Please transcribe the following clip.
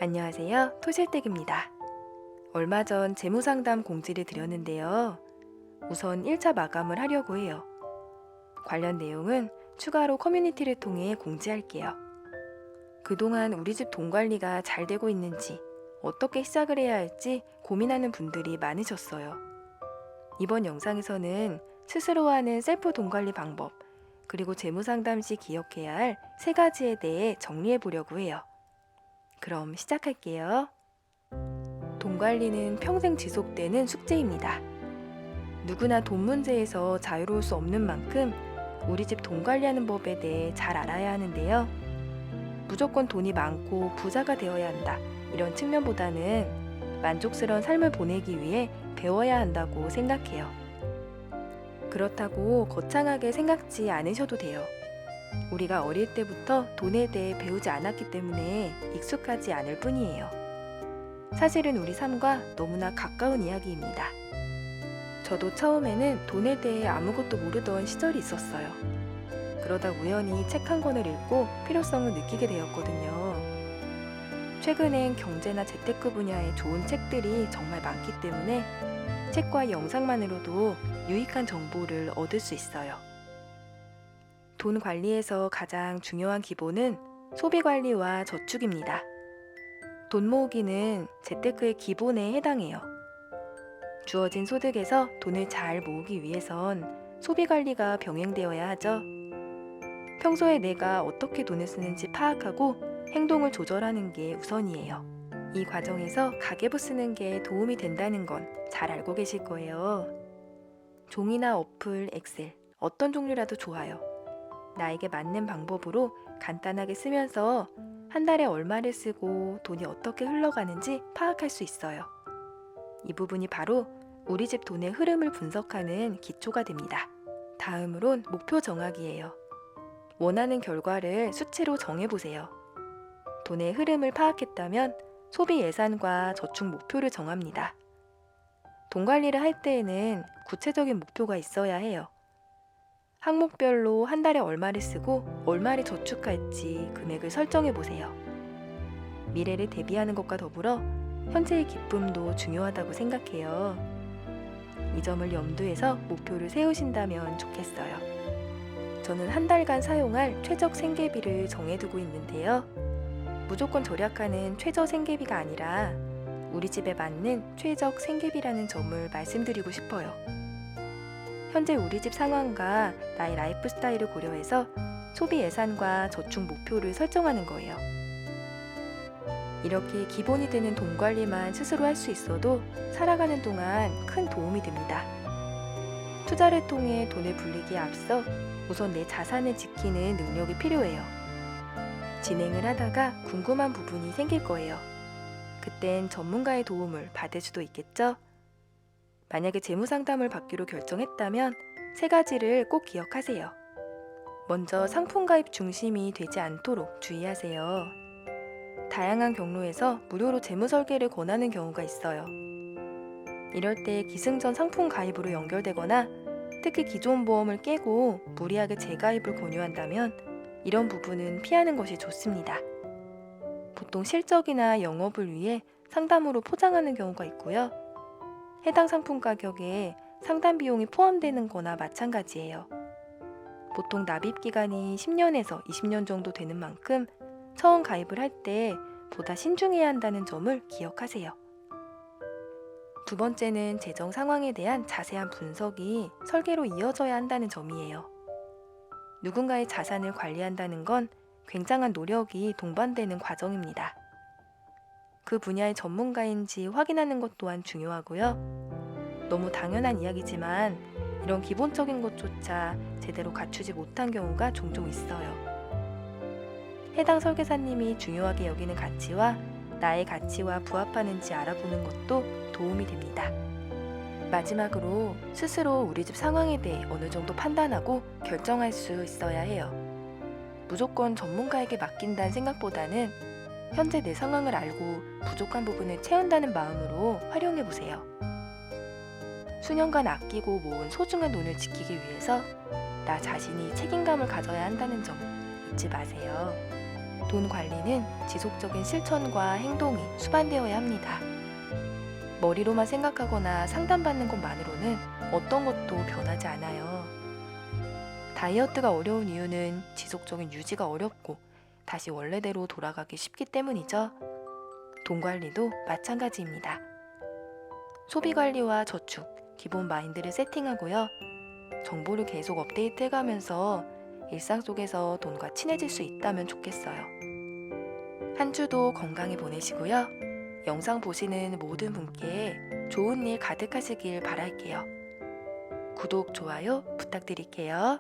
안녕하세요. 토실댁입니다. 얼마 전 재무상담 공지를 드렸는데요. 우선 1차 마감을 하려고 해요. 관련 내용은 추가로 커뮤니티를 통해 공지할게요. 그동안 우리 집 돈 관리가 잘 되고 있는지, 어떻게 시작을 해야 할지 고민하는 분들이 많으셨어요. 이번 영상에서는 스스로 하는 셀프 돈 관리 방법, 그리고 재무상담 시 기억해야 할 3가지에 대해 정리해 보려고 해요. 그럼 시작할게요. 돈 관리는 평생 지속되는 숙제입니다. 누구나 돈 문제에서 자유로울 수 없는 만큼 우리 집 돈 관리하는 법에 대해 잘 알아야 하는데요. 무조건 돈이 많고 부자가 되어야 한다, 이런 측면보다는 만족스러운 삶을 보내기 위해 배워야 한다고 생각해요. 그렇다고 거창하게 생각지 않으셔도 돼요. 우리가 어릴 때부터 돈에 대해 배우지 않았기 때문에 익숙하지 않을 뿐이에요. 사실은 우리 삶과 너무나 가까운 이야기입니다. 저도 처음에는 돈에 대해 아무것도 모르던 시절이 있었어요. 그러다 우연히 책 한 권을 읽고 필요성을 느끼게 되었거든요. 최근엔 경제나 재테크 분야의 좋은 책들이 정말 많기 때문에 책과 영상만으로도 유익한 정보를 얻을 수 있어요. 돈 관리에서 가장 중요한 기본은 소비 관리와 저축입니다. 돈 모으기는 재테크의 기본에 해당해요. 주어진 소득에서 돈을 잘 모으기 위해선 소비 관리가 병행되어야 하죠. 평소에 내가 어떻게 돈을 쓰는지 파악하고 행동을 조절하는 게 우선이에요. 이 과정에서 가계부 쓰는 게 도움이 된다는 건 잘 알고 계실 거예요. 종이나 어플, 엑셀, 어떤 종류라도 좋아요. 나에게 맞는 방법으로 간단하게 쓰면서 한 달에 얼마를 쓰고 돈이 어떻게 흘러가는지 파악할 수 있어요. 이 부분이 바로 우리 집 돈의 흐름을 분석하는 기초가 됩니다. 다음으론 목표 정하기예요. 원하는 결과를 수치로 정해보세요. 돈의 흐름을 파악했다면 소비 예산과 저축 목표를 정합니다. 돈 관리를 할 때에는 구체적인 목표가 있어야 해요. 항목별로 한 달에 얼마를 쓰고 얼마를 저축할지 금액을 설정해 보세요. 미래를 대비하는 것과 더불어 현재의 기쁨도 중요하다고 생각해요. 이 점을 염두해서 목표를 세우신다면 좋겠어요. 저는 한 달간 사용할 최적 생계비를 정해두고 있는데요. 무조건 절약하는 최저 생계비가 아니라 우리 집에 맞는 최적 생계비라는 점을 말씀드리고 싶어요. 현재 우리 집 상황과 나의 라이프 스타일을 고려해서 소비 예산과 저축 목표를 설정하는 거예요. 이렇게 기본이 되는 돈 관리만 스스로 할 수 있어도 살아가는 동안 큰 도움이 됩니다. 투자를 통해 돈을 불리기에 앞서 우선 내 자산을 지키는 능력이 필요해요. 진행을 하다가 궁금한 부분이 생길 거예요. 그땐 전문가의 도움을 받을 수도 있겠죠? 만약에 재무상담을 받기로 결정했다면 3가지를 꼭 기억하세요. 먼저 상품 가입 중심이 되지 않도록 주의하세요. 다양한 경로에서 무료로 재무 설계를 권하는 경우가 있어요. 이럴 때 기승전 상품 가입으로 연결되거나 특히 기존 보험을 깨고 무리하게 재가입을 권유한다면 이런 부분은 피하는 것이 좋습니다. 보통 실적이나 영업을 위해 상담으로 포장하는 경우가 있고요. 해당 상품 가격에 상담 비용이 포함되는 거나 마찬가지예요. 보통 납입 기간이 10년에서 20년 정도 되는 만큼 처음 가입을 할 때 보다 신중해야 한다는 점을 기억하세요. 두 번째는 재정 상황에 대한 자세한 분석이 설계로 이어져야 한다는 점이에요. 누군가의 자산을 관리한다는 건 굉장한 노력이 동반되는 과정입니다. 그 분야의 전문가인지 확인하는 것 또한 중요하고요. 너무 당연한 이야기지만 이런 기본적인 것조차 제대로 갖추지 못한 경우가 종종 있어요. 해당 설계사님이 중요하게 여기는 가치와 나의 가치와 부합하는지 알아보는 것도 도움이 됩니다. 마지막으로 스스로 우리 집 상황에 대해 어느 정도 판단하고 결정할 수 있어야 해요. 무조건 전문가에게 맡긴다는 생각보다는 현재 내 상황을 알고 부족한 부분을 채운다는 마음으로 활용해 보세요. 수년간 아끼고 모은 소중한 돈을 지키기 위해서 나 자신이 책임감을 가져야 한다는 점 잊지 마세요. 돈 관리는 지속적인 실천과 행동이 수반되어야 합니다. 머리로만 생각하거나 상담받는 것만으로는 어떤 것도 변하지 않아요. 다이어트가 어려운 이유는 지속적인 유지가 어렵고 다시 원래대로 돌아가기 쉽기 때문이죠. 돈 관리도 마찬가지입니다. 소비 관리와 저축, 기본 마인드를 세팅하고요. 정보를 계속 업데이트해가면서 일상 속에서 돈과 친해질 수 있다면 좋겠어요. 한 주도 건강히 보내시고요. 영상 보시는 모든 분께 좋은 일 가득하시길 바랄게요. 구독, 좋아요 부탁드릴게요.